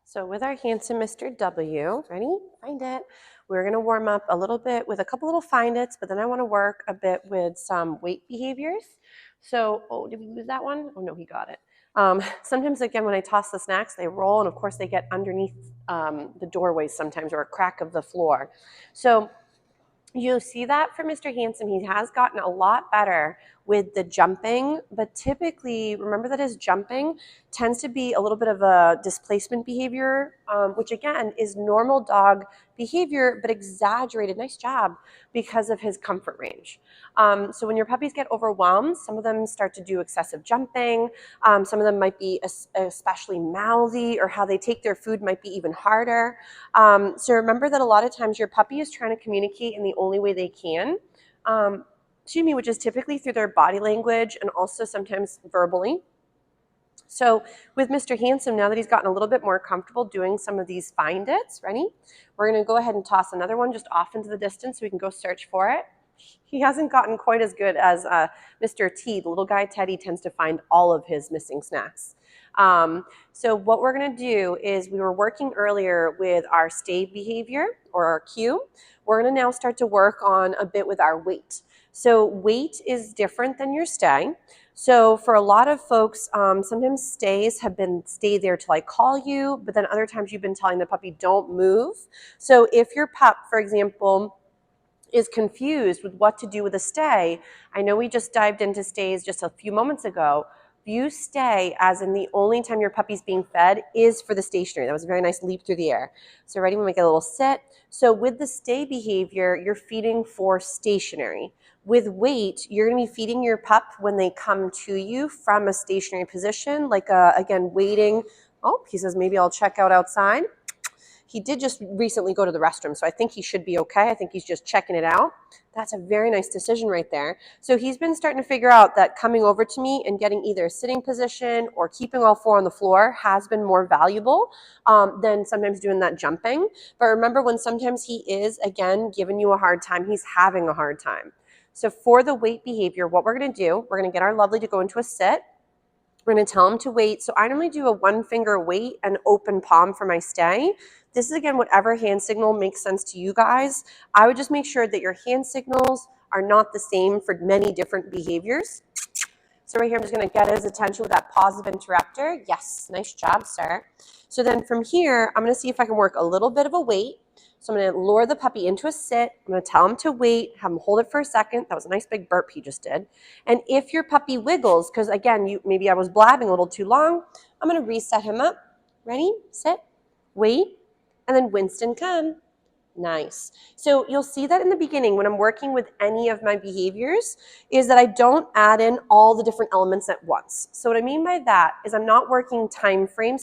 So with our handsome Mr. W, ready? Find it. We're going to warm up a little bit with a couple little find its, but then I want to work a bit with some weight behaviors. So, oh, did we lose that one? Oh no, he got it. Sometimes again, when I toss the snacks, they roll and of course they get underneath the doorways sometimes or a crack of the floor. So you see that for Mr. Handsome, he has gotten a lot better with the jumping, but typically, remember that his jumping tends to be a little bit of a displacement behavior, which again is normal dog behavior, but exaggerated, nice job, because of his comfort range. So when your puppies get overwhelmed, some of them start to do excessive jumping, some of them might be especially mouthy, or how they take their food might be even harder. So remember that a lot of times your puppy is trying to communicate in the only way they can, which is typically through their body language and also sometimes verbally. So with Mr. Handsome, now that he's gotten a little bit more comfortable doing some of these find its, ready? We're going to go ahead and toss another one just off into the distance so we can go search for it. He hasn't gotten quite as good as Mr. T. The little guy Teddy tends to find all of his missing snacks. So what we're going to do is, we were working earlier with our stay behavior or our cue. We're going to now start to work on a bit with our wait. So wait is different than your stay. So for a lot of folks, sometimes stays have been stay there till I call you, but then other times you've been telling the puppy don't move. So if your pup, for example, is confused with what to do with a stay, I know we just dived into stays just a few moments ago. View stay as in the only time your puppy's being fed is for the stationary. That was a very nice leap through the air. So ready, when we get a little sit. So with the stay behavior, you're feeding for stationary. With wait, you're going to be feeding your pup when they come to you from a stationary position, like again, waiting. Oh, he says maybe I'll check out outside. He did just recently go to the restroom, so I think he should be okay. I think he's just checking it out. That's a very nice decision right there. So he's been starting to figure out that coming over to me and getting either a sitting position or keeping all four on the floor has been more valuable than sometimes doing that jumping. But remember, when sometimes he is, again, giving you a hard time, he's having a hard time. So for the wait behavior, what we're going to do, we're going to get our lovely to go into a sit. We're going to tell him to wait. So I normally do a one finger wait and open palm for my stay. This is, again, whatever hand signal makes sense to you guys. I would just make sure that your hand signals are not the same for many different behaviors. So right here, I'm just going to get his attention with that positive interrupter. Yes, nice job, sir. So then from here, I'm going to see if I can work a little bit of a wait. So I'm going to lure the puppy into a sit. I'm going to tell him to wait, have him hold it for a second. That was a nice big burp he just did. And if your puppy wiggles, because again, maybe I was blabbing a little too long, I'm going to reset him up. Ready, sit, wait, and then Winston, come. Nice. So you'll see that in the beginning when I'm working with any of my behaviors is that I don't add in all the different elements at once. So what I mean by that is I'm not working time frames